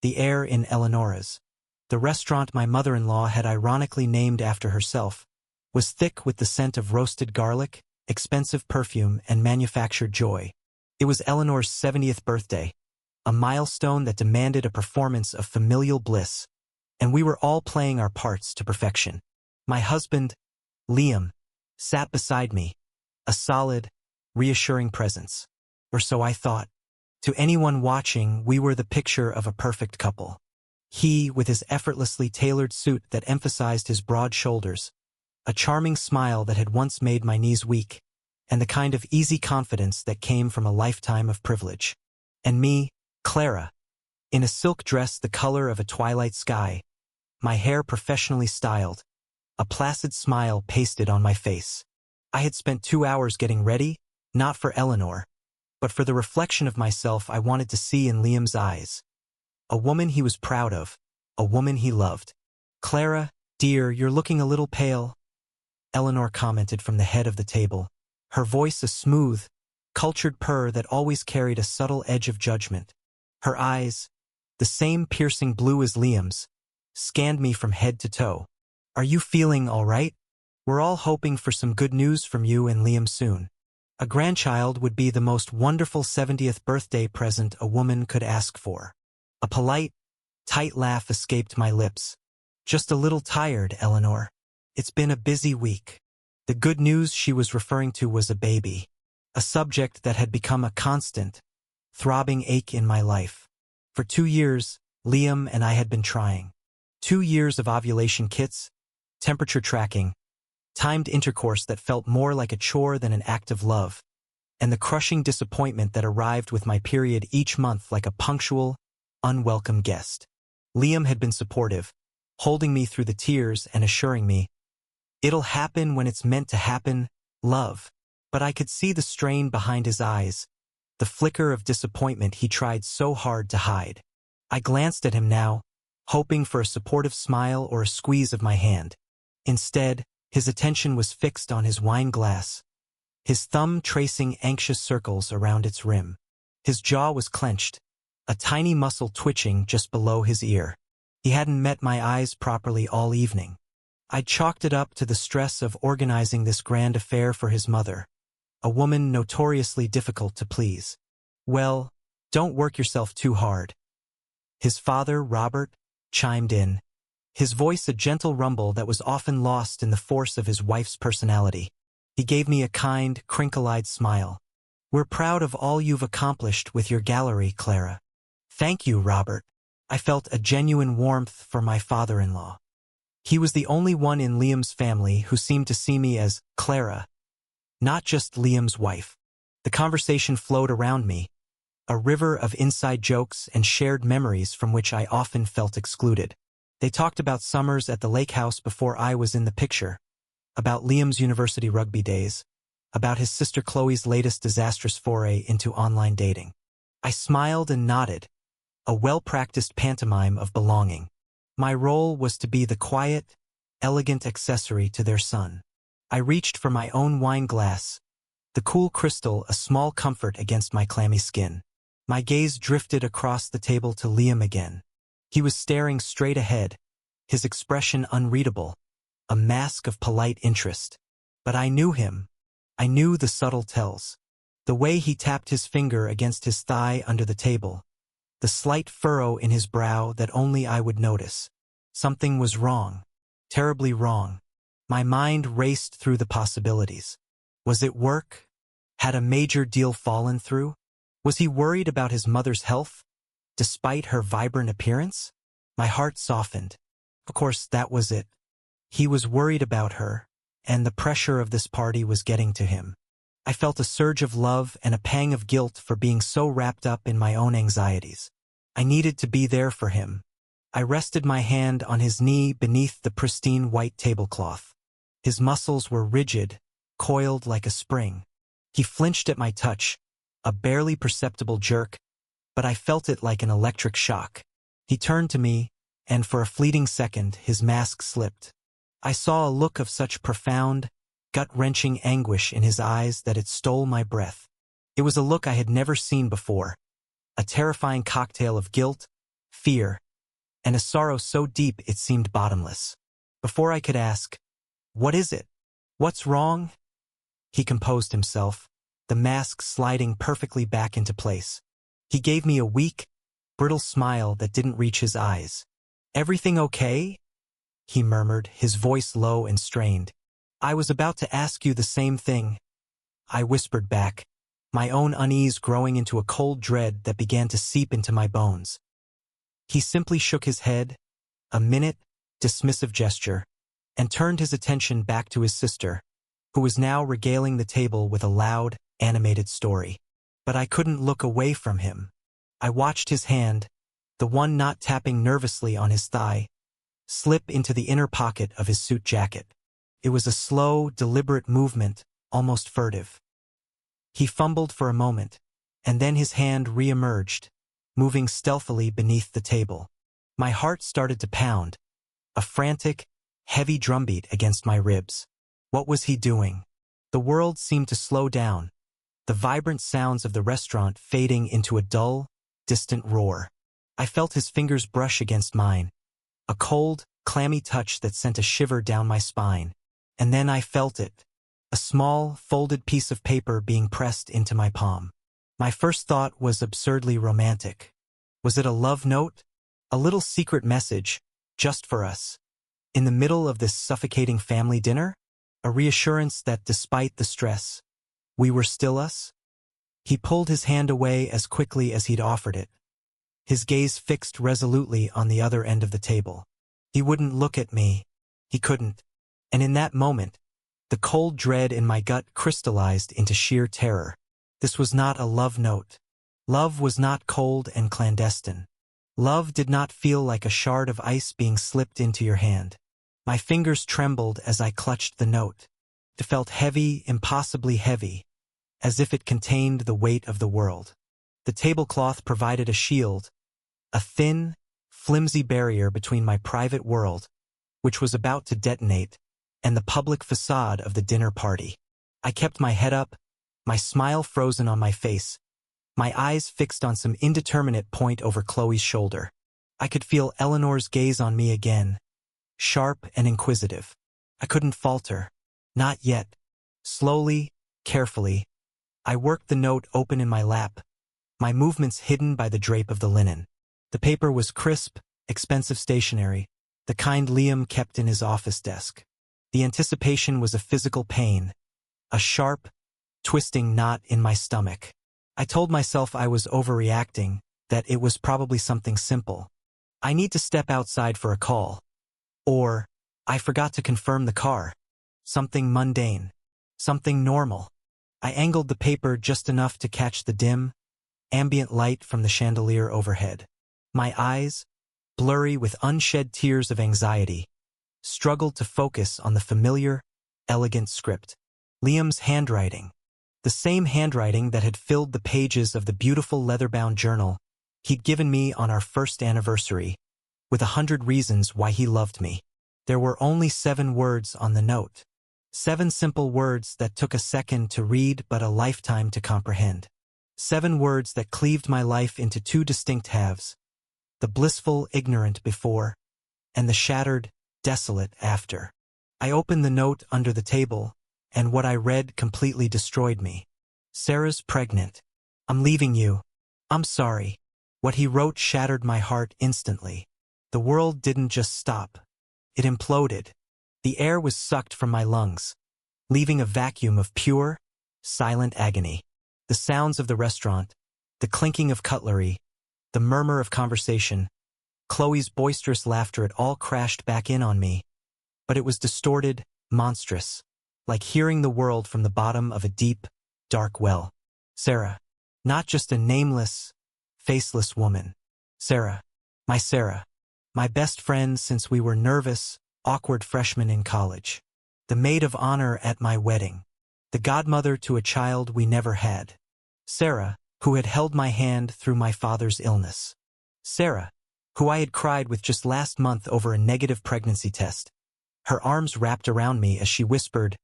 the air in Eleonora's, the restaurant my mother-in-law had ironically named after herself, was thick with the scent of roasted garlic, expensive perfume, and manufactured joy. It was Eleanor's 70th birthday, a milestone that demanded a performance of familial bliss, and we were all playing our parts to perfection. My husband, Liam, sat beside me, a solid, reassuring presence. Or so I thought. To anyone watching, we were the picture of a perfect couple. He, with his effortlessly tailored suit that emphasized his broad shoulders, a charming smile that had once made my knees weak, and the kind of easy confidence that came from a lifetime of privilege. And me, Clara, in a silk dress the color of a twilight sky, my hair professionally styled, a placid smile pasted on my face. I had spent 2 hours getting ready, not for Eleanor, but for the reflection of myself I wanted to see in Liam's eyes. A woman he was proud of, a woman he loved. "Clara, dear, you're looking a little pale," Eleanor commented from the head of the table, her voice a smooth, cultured purr that always carried a subtle edge of judgment. Her eyes, the same piercing blue as Liam's, scanned me from head to toe. "Are you feeling all right? We're all hoping for some good news from you and Liam soon. A grandchild would be the most wonderful 70th birthday present a woman could ask for." A polite, tight laugh escaped my lips. "Just a little tired, Eleanor. It's been a busy week." The good news she was referring to was a baby, a subject that had become a constant, throbbing ache in my life. For 2 years, Liam and I had been trying. 2 years of ovulation kits, temperature tracking, timed intercourse that felt more like a chore than an act of love, and the crushing disappointment that arrived with my period each month like a punctual, unwelcome guest. Liam had been supportive, holding me through the tears and assuring me, "It'll happen when it's meant to happen, love." But I could see the strain behind his eyes, the flicker of disappointment he tried so hard to hide. I glanced at him now, hoping for a supportive smile or a squeeze of my hand. Instead, his attention was fixed on his wine glass, his thumb tracing anxious circles around its rim. His jaw was clenched, a tiny muscle twitching just below his ear. He hadn't met my eyes properly all evening. I'd chalked it up to the stress of organizing this grand affair for his mother, a woman notoriously difficult to please. "Well, don't work yourself too hard," his father, Robert, chimed in, his voice a gentle rumble that was often lost in the force of his wife's personality. He gave me a kind, crinkle-eyed smile. "We're proud of all you've accomplished with your gallery, Clara." "Thank you, Robert." I felt a genuine warmth for my father-in-law. He was the only one in Liam's family who seemed to see me as Clara, not just Liam's wife. The conversation flowed around me, a river of inside jokes and shared memories from which I often felt excluded. They talked about summers at the lake house before I was in the picture, about Liam's university rugby days, about his sister Chloe's latest disastrous foray into online dating. I smiled and nodded, a well-practiced pantomime of belonging. My role was to be the quiet, elegant accessory to their son. I reached for my own wine glass, the cool crystal a small comfort against my clammy skin. My gaze drifted across the table to Liam again. He was staring straight ahead, his expression unreadable, a mask of polite interest. But I knew him. I knew the subtle tells. The way he tapped his finger against his thigh under the table, the slight furrow in his brow that only I would notice. Something was wrong, terribly wrong. My mind raced through the possibilities. Was it work? Had a major deal fallen through? Was he worried about his mother's health, despite her vibrant appearance? My heart softened. Of course, that was it. He was worried about her, and the pressure of this party was getting to him. I felt a surge of love and a pang of guilt for being so wrapped up in my own anxieties. I needed to be there for him. I rested my hand on his knee beneath the pristine white tablecloth. His muscles were rigid, coiled like a spring. He flinched at my touch, a barely perceptible jerk, but I felt it like an electric shock. He turned to me, and for a fleeting second his mask slipped. I saw a look of such profound, gut-wrenching anguish in his eyes that it stole my breath. It was a look I had never seen before, a terrifying cocktail of guilt, fear, and a sorrow so deep it seemed bottomless. Before I could ask, "What is it? What's wrong?" he composed himself, the mask sliding perfectly back into place. He gave me a weak, brittle smile that didn't reach his eyes. "Everything okay?" he murmured, his voice low and strained. "I was about to ask you the same thing," I whispered back, my own unease growing into a cold dread that began to seep into my bones. He simply shook his head, a minute, dismissive gesture, and turned his attention back to his sister, who was now regaling the table with a loud, animated story. But I couldn't look away from him. I watched his hand, the one not tapping nervously on his thigh, slip into the inner pocket of his suit jacket. It was a slow, deliberate movement, almost furtive. He fumbled for a moment, and then his hand re-emerged, moving stealthily beneath the table. My heart started to pound, a frantic, heavy drumbeat against my ribs. What was he doing? The world seemed to slow down, the vibrant sounds of the restaurant fading into a dull, distant roar. I felt his fingers brush against mine, a cold, clammy touch that sent a shiver down my spine. And then I felt it, a small, folded piece of paper being pressed into my palm. My first thought was absurdly romantic. Was it a love note? A little secret message, just for us? In the middle of this suffocating family dinner? A reassurance that despite the stress, we were still us? He pulled his hand away as quickly as he'd offered it, his gaze fixed resolutely on the other end of the table. He wouldn't look at me. He couldn't. And in that moment, the cold dread in my gut crystallized into sheer terror. This was not a love note. Love was not cold and clandestine. Love did not feel like a shard of ice being slipped into your hand. My fingers trembled as I clutched the note. It felt heavy, impossibly heavy, as if it contained the weight of the world. The tablecloth provided a shield, a thin, flimsy barrier between my private world, which was about to detonate, and the public facade of the dinner party. I kept my head up, my smile frozen on my face, my eyes fixed on some indeterminate point over Chloe's shoulder. I could feel Eleanor's gaze on me again, sharp and inquisitive. I couldn't falter. Not yet. Slowly, carefully, I worked the note open in my lap, my movements hidden by the drape of the linen. The paper was crisp, expensive stationery, the kind Liam kept in his office desk. The anticipation was a physical pain, a sharp, twisting knot in my stomach. I told myself I was overreacting, that it was probably something simple. I need to step outside for a call. Or, I forgot to confirm the car. Something mundane. Something normal. I angled the paper just enough to catch the dim, ambient light from the chandelier overhead. My eyes, blurry with unshed tears of anxiety, struggled to focus on the familiar, elegant script. Liam's handwriting. The same handwriting that had filled the pages of the beautiful leather-bound journal he'd given me on our first anniversary, with 100 reasons why he loved me. There were only 7 words on the note. 7 simple words that took a second to read but a lifetime to comprehend. 7 words that cleaved my life into 2 distinct halves, the blissful ignorant before, and the shattered, desolate after. I opened the note under the table, and what I read completely destroyed me. Sarah's pregnant. I'm leaving you. I'm sorry. What he wrote shattered my heart instantly. The world didn't just stop. It imploded. The air was sucked from my lungs, leaving a vacuum of pure, silent agony. The sounds of the restaurant, the clinking of cutlery, the murmur of conversation, Chloe's boisterous laughter, it all crashed back in on me. But it was distorted, monstrous, like hearing the world from the bottom of a deep, dark well. Sarah. Not just a nameless, faceless woman. Sarah. My best friend since we were nervous, awkward freshmen in college. The maid of honor at my wedding. The godmother to a child we never had. Sarah, who had held my hand through my father's illness. Sarah, who I had cried with just last month over a negative pregnancy test. Her arms wrapped around me as she whispered,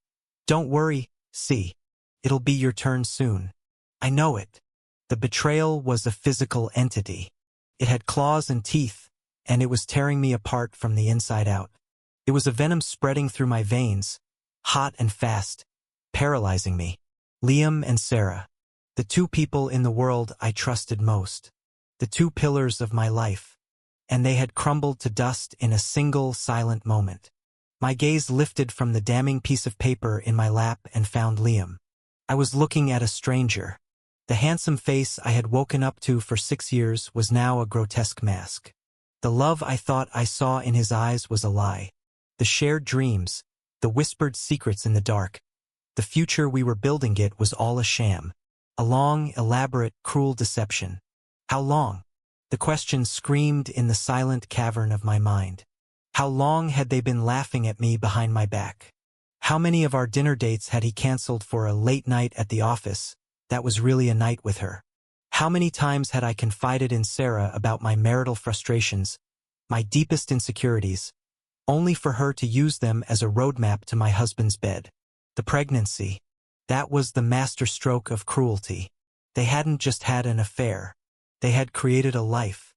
"Don't worry, see. It'll be your turn soon." I know it. The betrayal was a physical entity. It had claws and teeth, and it was tearing me apart from the inside out. It was a venom spreading through my veins, hot and fast, paralyzing me. Liam and Sarah, the two people in the world I trusted most, the two pillars of my life, and they had crumbled to dust in a single silent moment. My gaze lifted from the damning piece of paper in my lap and found Liam. I was looking at a stranger. The handsome face I had woken up to for 6 years was now a grotesque mask. The love I thought I saw in his eyes was a lie. The shared dreams, the whispered secrets in the dark, the future we were building, it was all a sham. A long, elaborate, cruel deception. How long? The question screamed in the silent cavern of my mind. How long had they been laughing at me behind my back? How many of our dinner dates had he canceled for a late night at the office that was really a night with her? How many times had I confided in Sarah about my marital frustrations, my deepest insecurities, only for her to use them as a roadmap to my husband's bed? The pregnancy. That was the masterstroke of cruelty. They hadn't just had an affair. They had created a life.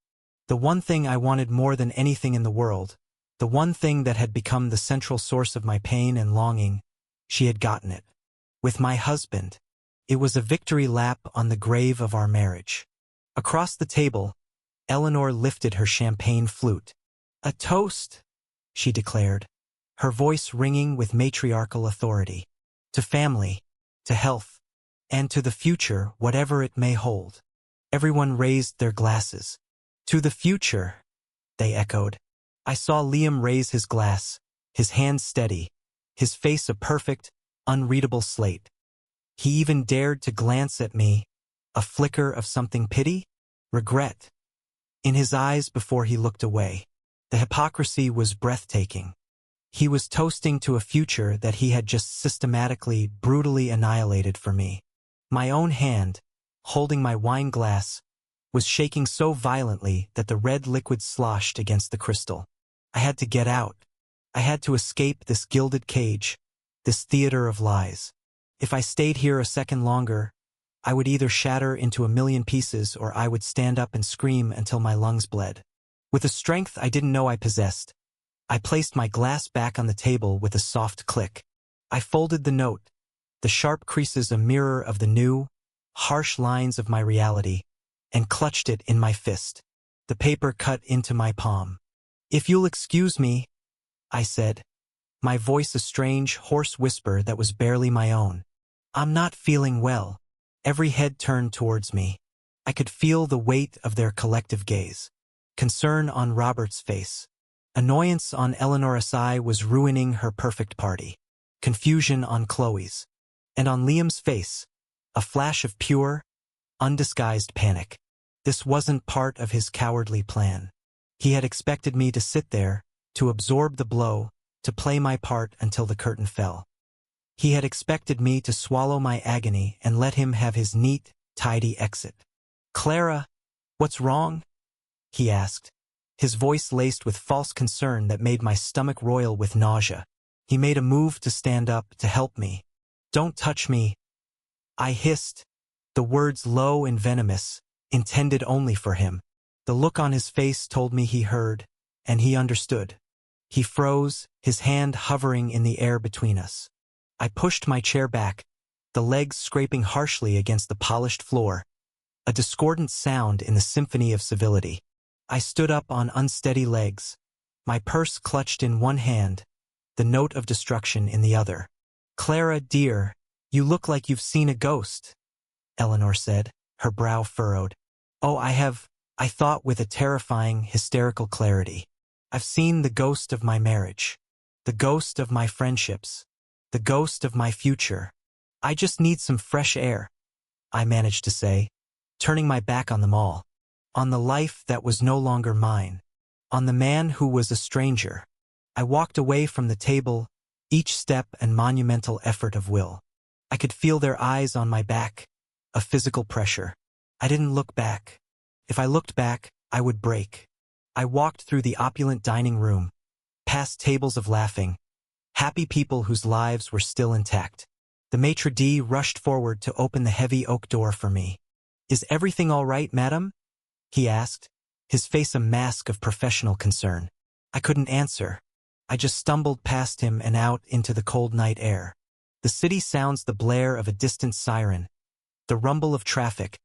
The one thing I wanted more than anything in the world, the one thing that had become the central source of my pain and longing, she had gotten it. With my husband. It was a victory lap on the grave of our marriage. Across the table, Eleanor lifted her champagne flute. "A toast," she declared, her voice ringing with matriarchal authority. "To family, to health, and to the future, whatever it may hold." Everyone raised their glasses. "To the future," they echoed. I saw Liam raise his glass, his hands steady, his face a perfect, unreadable slate. He even dared to glance at me, a flicker of something, pity, regret, in his eyes before he looked away. The hypocrisy was breathtaking. He was toasting to a future that he had just systematically, brutally annihilated for me. My own hand, holding my wine glass, was shaking so violently that the red liquid sloshed against the crystal. I had to get out. I had to escape this gilded cage, this theater of lies. If I stayed here a second longer, I would either shatter into a million pieces or I would stand up and scream until my lungs bled. With a strength I didn't know I possessed, I placed my glass back on the table with a soft click. I folded the note, the sharp creases a mirror of the new, harsh lines of my reality, and clutched it in my fist. The paper cut into my palm. "If you'll excuse me," I said, my voice a strange, hoarse whisper that was barely my own. "I'm not feeling well." Every head turned towards me. I could feel the weight of their collective gaze. Concern on Robert's face. Annoyance on Eleanor Asai was ruining her perfect party. Confusion on Chloe's. And on Liam's face, a flash of pure, undisguised panic. This wasn't part of his cowardly plan. He had expected me to sit there, to absorb the blow, to play my part until the curtain fell. He had expected me to swallow my agony and let him have his neat, tidy exit. "Clara, what's wrong?" he asked, his voice laced with false concern that made my stomach roil with nausea. He made a move to stand up, to help me. "Don't touch me," I hissed, the words low and venomous, intended only for him. The look on his face told me he heard, and he understood. He froze, his hand hovering in the air between us. I pushed my chair back, the legs scraping harshly against the polished floor, a discordant sound in the symphony of civility. I stood up on unsteady legs, my purse clutched in one hand, the note of destruction in the other. "Clara, dear, you look like you've seen a ghost," Eleanor said, her brow furrowed. "Oh, I thought with a terrifying, hysterical clarity. I've seen the ghost of my marriage, the ghost of my friendships, the ghost of my future. I just need some fresh air," I managed to say, turning my back on them all, on the life that was no longer mine, on the man who was a stranger. I walked away from the table, each step an monumental effort of will. I could feel their eyes on my back, a physical pressure. I didn't look back. If I looked back, I would break. I walked through the opulent dining room, past tables of laughing, happy people whose lives were still intact. The maitre d' rushed forward to open the heavy oak door for me. "Is everything all right, madam?" he asked, his face a mask of professional concern. I couldn't answer. I just stumbled past him and out into the cold night air. The city sounds the blare of a distant siren. The rumble of traffic,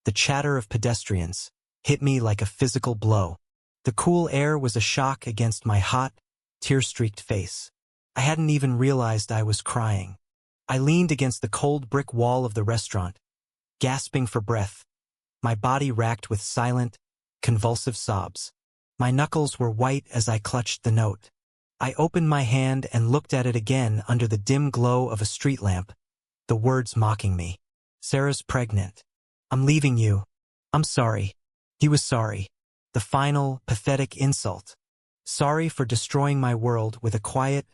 the chatter of pedestrians, hit me like a physical blow. The cool air was a shock against my hot, tear-streaked face. I hadn't even realized I was crying. I leaned against the cold brick wall of the restaurant, gasping for breath, my body racked with silent, convulsive sobs. My knuckles were white as I clutched the note. I opened my hand and looked at it again under the dim glow of a street lamp, the words mocking me. Sarah's pregnant. I'm leaving you. I'm sorry. He was sorry. The final, pathetic insult. Sorry for destroying my world with a quiet,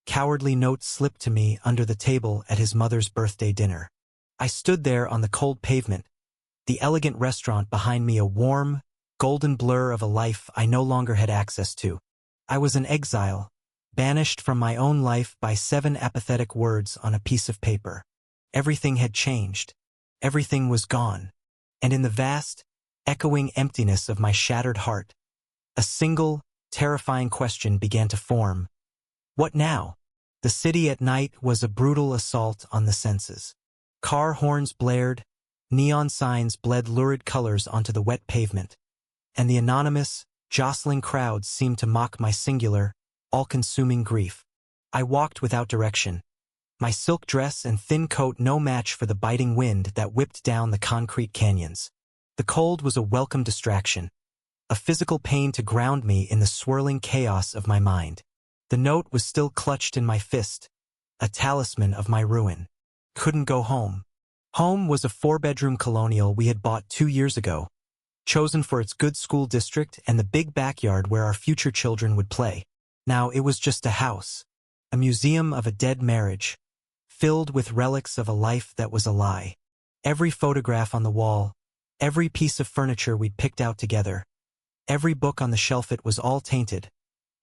cowardly note slipped to me under the table at his mother's birthday dinner. I stood there on the cold pavement, the elegant restaurant behind me a warm, golden blur of a life I no longer had access to. I was an exile, banished from my own life by 7 apathetic words on a piece of paper. Everything had changed. Everything was gone. And in the vast, echoing emptiness of my shattered heart, a single, terrifying question began to form. What now? The city at night was a brutal assault on the senses. Car horns blared, neon signs bled lurid colors onto the wet pavement, and the anonymous, jostling crowds seemed to mock my singular, all-consuming grief. I walked without direction, my silk dress and thin coat no match for the biting wind that whipped down the concrete canyons. The cold was a welcome distraction, a physical pain to ground me in the swirling chaos of my mind. The note was still clutched in my fist, a talisman of my ruin. Couldn't go home. Home was a 4-bedroom colonial we had bought 2 years ago, chosen for its good school district and the big backyard where our future children would play. Now it was just a house, a museum of a dead marriage, filled with relics of a life that was a lie. Every photograph on the wall, every piece of furniture we'd picked out together, every book on the shelf, it was all tainted,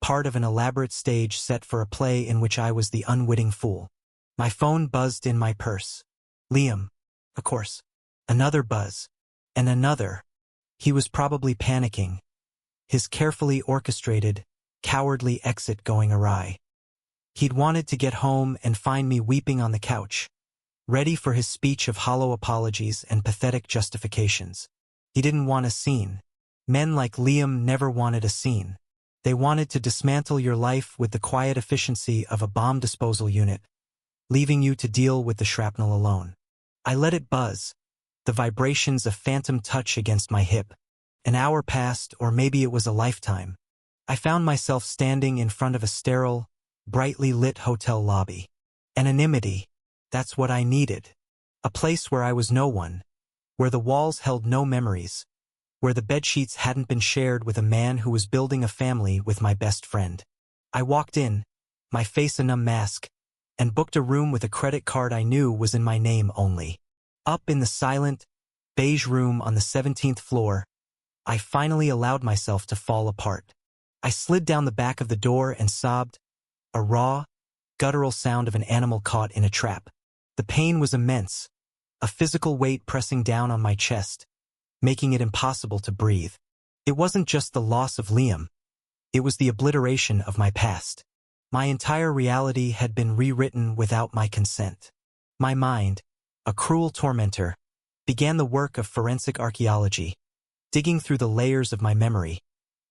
part of an elaborate stage set for a play in which I was the unwitting fool. My phone buzzed in my purse. Liam. Of course. Another buzz. And another. He was probably panicking, his carefully orchestrated, cowardly exit going awry. He'd wanted to get home and find me weeping on the couch, ready for his speech of hollow apologies and pathetic justifications. He didn't want a scene. Men like Liam never wanted a scene. They wanted to dismantle your life with the quiet efficiency of a bomb disposal unit, leaving you to deal with the shrapnel alone. I let it buzz, the vibrations of phantom touch against my hip. An hour passed, or maybe it was a lifetime. I found myself standing in front of a sterile, brightly lit hotel lobby. Anonymity, that's what I needed. A place where I was no one, where the walls held no memories, where the bedsheets hadn't been shared with a man who was building a family with my best friend. I walked in, my face a numb mask, and booked a room with a credit card I knew was in my name only. Up in the silent, beige room on the 17th floor, I finally allowed myself to fall apart. I slid down the back of the door and sobbed, a raw, guttural sound of an animal caught in a trap. The pain was immense, a physical weight pressing down on my chest, making it impossible to breathe. It wasn't just the loss of Liam. It was the obliteration of my past. My entire reality had been rewritten without my consent. My mind, a cruel tormentor, began the work of forensic archaeology, digging through the layers of my memory,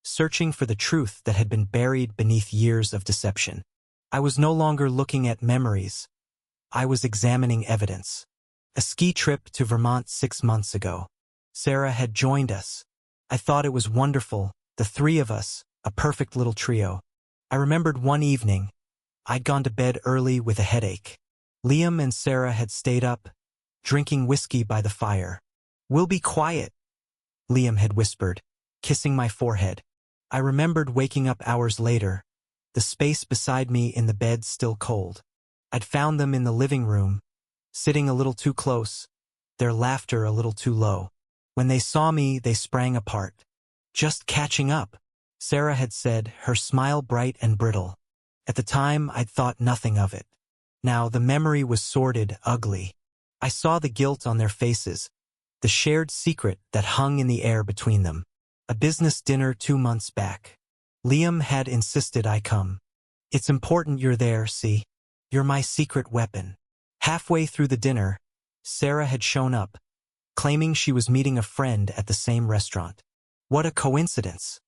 searching for the truth that had been buried beneath years of deception. I was no longer looking at memories. I was examining evidence. A ski trip to Vermont 6 months ago. Sarah had joined us. I thought it was wonderful, the 3 of us, a perfect little trio. I remembered one evening. I'd gone to bed early with a headache. Liam and Sarah had stayed up, drinking whiskey by the fire. "We'll be quiet," Liam had whispered, kissing my forehead. I remembered waking up hours later, the space beside me in the bed still cold. I'd found them in the living room, sitting a little too close, their laughter a little too low. When they saw me, they sprang apart. "Just catching up," Sarah had said, her smile bright and brittle. At the time, I'd thought nothing of it. Now, the memory was sordid, ugly. I saw the guilt on their faces, the shared secret that hung in the air between them. A business dinner 2 months back. Liam had insisted I come. It's important you're there, see? You're my secret weapon. Halfway through the dinner, Sarah had shown up, claiming she was meeting a friend at the same restaurant. What a coincidence.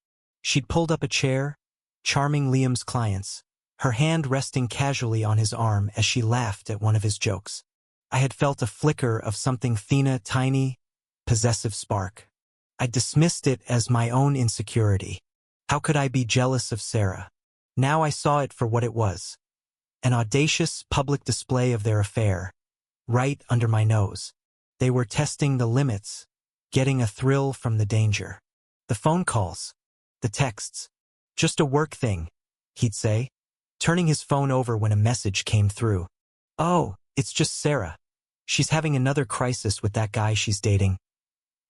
She'd pulled up a chair, charming Liam's clients, her hand resting casually on his arm as she laughed at one of his jokes. I had felt a flicker of something tiny, possessive spark. I dismissed it as my own insecurity. How could I be jealous of Sarah? Now I saw it for what it was. An audacious public display of their affair, right under my nose. They were testing the limits, getting a thrill from the danger. The phone calls, the texts. Just a work thing, he'd say, turning his phone over when a message came through. Oh, it's just Sarah. She's having another crisis with that guy she's dating.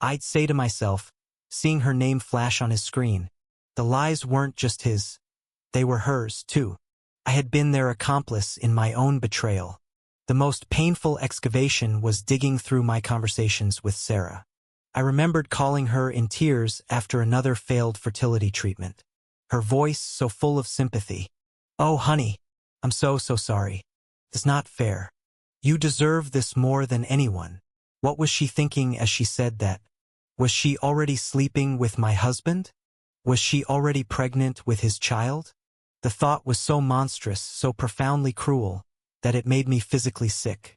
I'd say to myself, seeing her name flash on his screen. The lies weren't just his. They were hers, too. I had been their accomplice in my own betrayal. The most painful excavation was digging through my conversations with Sarah. I remembered calling her in tears after another failed fertility treatment. Her voice so full of sympathy. Oh, honey, I'm so sorry. It's not fair. You deserve this more than anyone. What was she thinking as she said that? Was she already sleeping with my husband? Was she already pregnant with his child? The thought was so monstrous, so profoundly cruel, that it made me physically sick.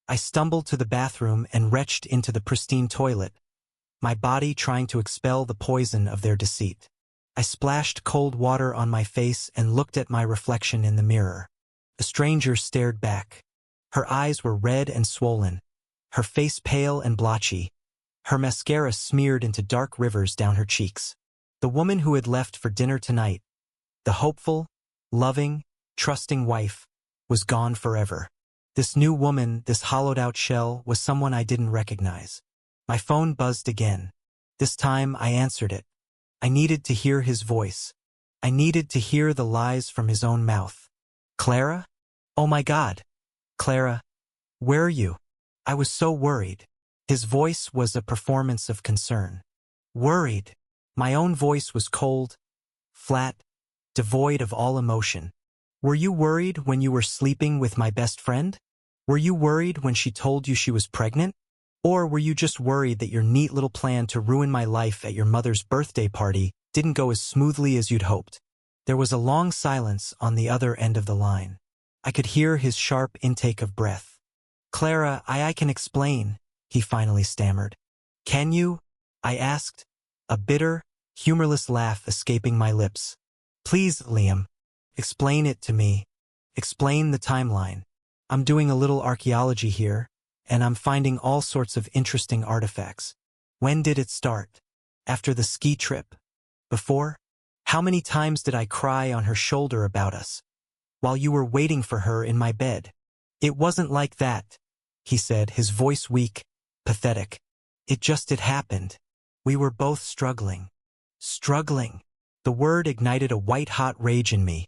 I stumbled to the bathroom and retched into the pristine toilet, my body trying to expel the poison of their deceit. I splashed cold water on my face and looked at my reflection in the mirror. The stranger stared back. Her eyes were red and swollen, her face pale and blotchy, her mascara smeared into dark rivers down her cheeks. The woman who had left for dinner tonight, the hopeful, loving, trusting wife, was gone forever. This new woman, this hollowed-out shell, was someone I didn't recognize. My phone buzzed again. This time I answered it. I needed to hear his voice. I needed to hear the lies from his own mouth. Clara? Oh my God. Clara, where are you? I was so worried. His voice was a performance of concern. Worried. My own voice was cold, flat, devoid of all emotion. Were you worried when you were sleeping with my best friend? Were you worried when she told you she was pregnant? Or were you just worried that your neat little plan to ruin my life at your mother's birthday party didn't go as smoothly as you'd hoped? There was a long silence on the other end of the line. I could hear his sharp intake of breath. Clara, I can explain, he finally stammered. Can you? I asked, a bitter, humorless laugh escaping my lips. Please, Liam, explain it to me. Explain the timeline. I'm doing a little archaeology here, and I'm finding all sorts of interesting artifacts. When did it start? After the ski trip? Before? How many times did I cry on her shoulder about us? While you were waiting for her in my bed? It wasn't like that, he said, his voice weak, pathetic. It happened. We were both struggling. Struggling. The word ignited a white-hot rage in me,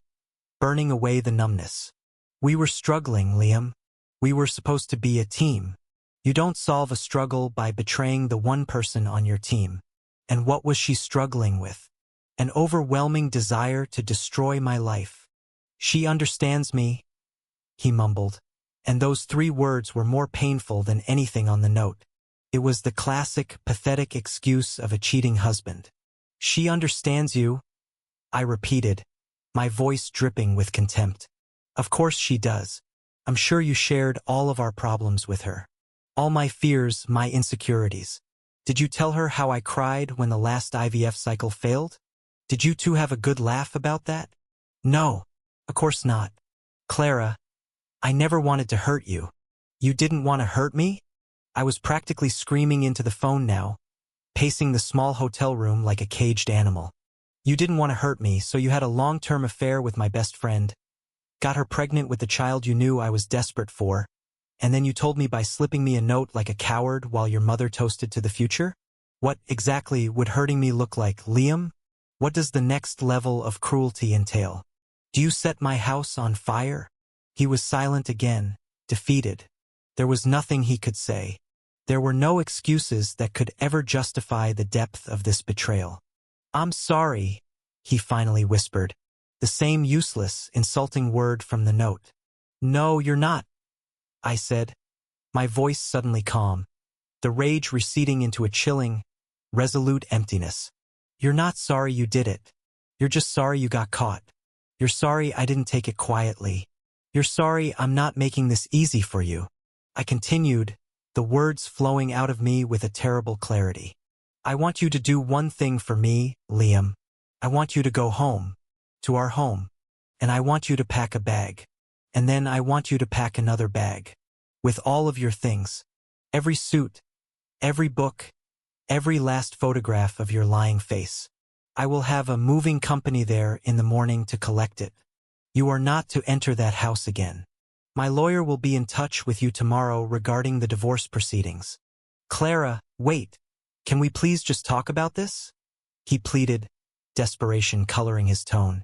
burning away the numbness. We were struggling, Liam. We were supposed to be a team. You don't solve a struggle by betraying the one person on your team. And what was she struggling with? An overwhelming desire to destroy my life. She understands me, he mumbled, and those 3 words were more painful than anything on the note. It was the classic, pathetic excuse of a cheating husband. She understands you, I repeated, my voice dripping with contempt. Of course she does. I'm sure you shared all of our problems with her. All my fears, my insecurities. Did you tell her how I cried when the last IVF cycle failed? Did you two have a good laugh about that? No, of course not. Clara, I never wanted to hurt you. You didn't want to hurt me? I was practically screaming into the phone now, pacing the small hotel room like a caged animal. You didn't want to hurt me, so you had a long-term affair with my best friend, got her pregnant with the child you knew I was desperate for, and then you told me by slipping me a note like a coward while your mother toasted to the future? What exactly would hurting me look like, Liam? What does the next level of cruelty entail? Do you set my house on fire? He was silent again, defeated. There was nothing he could say. There were no excuses that could ever justify the depth of this betrayal. I'm sorry, he finally whispered. The same useless, insulting word from the note. No, you're not, I said, my voice suddenly calm, the rage receding into a chilling, resolute emptiness. You're not sorry you did it. You're just sorry you got caught. You're sorry I didn't take it quietly. You're sorry I'm not making this easy for you. I continued, the words flowing out of me with a terrible clarity. I want you to do one thing for me, Liam. I want you to go home, to our home, and I want you to pack a bag. And then I want you to pack another bag. With all of your things. Every suit, every book, every last photograph of your lying face. I will have a moving company there in the morning to collect it. You are not to enter that house again. My lawyer will be in touch with you tomorrow regarding the divorce proceedings. Clara, wait. Can we please just talk about this? He pleaded, desperation coloring his tone.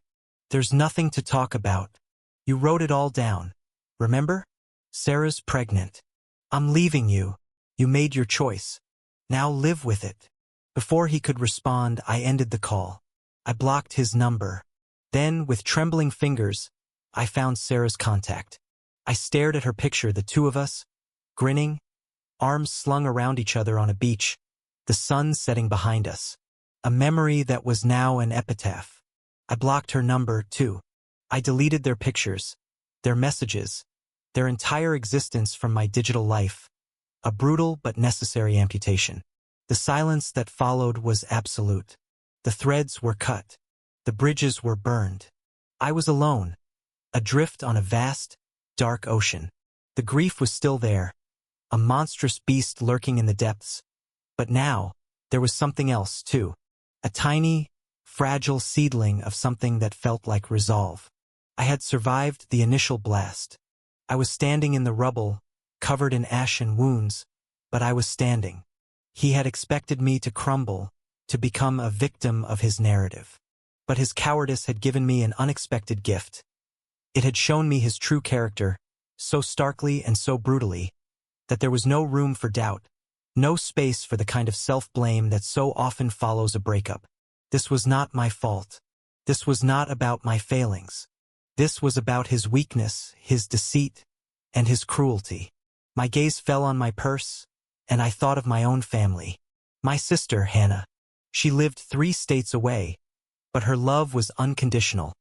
There's nothing to talk about. You wrote it all down. Remember? Sarah's pregnant. I'm leaving you. You made your choice. Now live with it. Before he could respond, I ended the call. I blocked his number. Then, with trembling fingers, I found Sarah's contact. I stared at her picture, the two of us, grinning, arms slung around each other on a beach, the sun setting behind us. A memory that was now an epitaph. I blocked her number, too. I deleted their pictures, their messages, their entire existence from my digital life. A brutal but necessary amputation. The silence that followed was absolute. The threads were cut. The bridges were burned. I was alone, adrift on a vast, dark ocean. The grief was still there, a monstrous beast lurking in the depths. But now, there was something else, too. A tiny, fragile seedling of something that felt like resolve. I had survived the initial blast. I was standing in the rubble, covered in ash and wounds, but I was standing. He had expected me to crumble, to become a victim of his narrative. But his cowardice had given me an unexpected gift. It had shown me his true character, so starkly and so brutally, that there was no room for doubt, no space for the kind of self-blame that so often follows a breakup. This was not my fault. This was not about my failings. This was about his weakness, his deceit, and his cruelty. My gaze fell on my purse, and I thought of my own family. My sister, Hannah. She lived 3 states away, but her love was unconditional,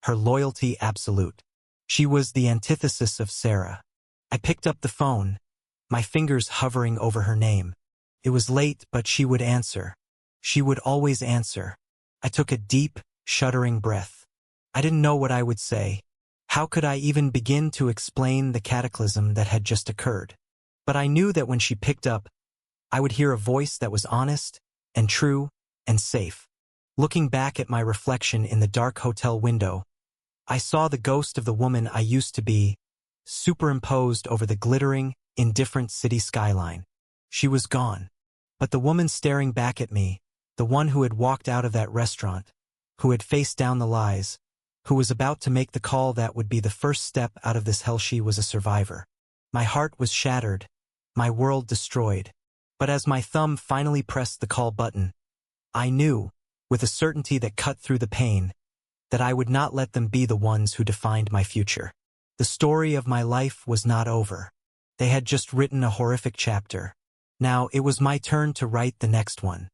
her loyalty absolute. She was the antithesis of Sarah. I picked up the phone, my fingers hovering over her name. It was late, but she would answer. She would always answer. I took a deep, shuddering breath. I didn't know what I would say. How could I even begin to explain the cataclysm that had just occurred? But I knew that when she picked up, I would hear a voice that was honest and true and safe. Looking back at my reflection in the dark hotel window, I saw the ghost of the woman I used to be, superimposed over the glittering, indifferent city skyline. She was gone. But the woman staring back at me, the one who had walked out of that restaurant, who had faced down the lies, who was about to make the call that would be the first step out of this hell, she was a survivor. My heart was shattered, my world destroyed. But as my thumb finally pressed the call button, I knew, with a certainty that cut through the pain, that I would not let them be the ones who defined my future. The story of my life was not over. They had just written a horrific chapter. Now it was my turn to write the next one.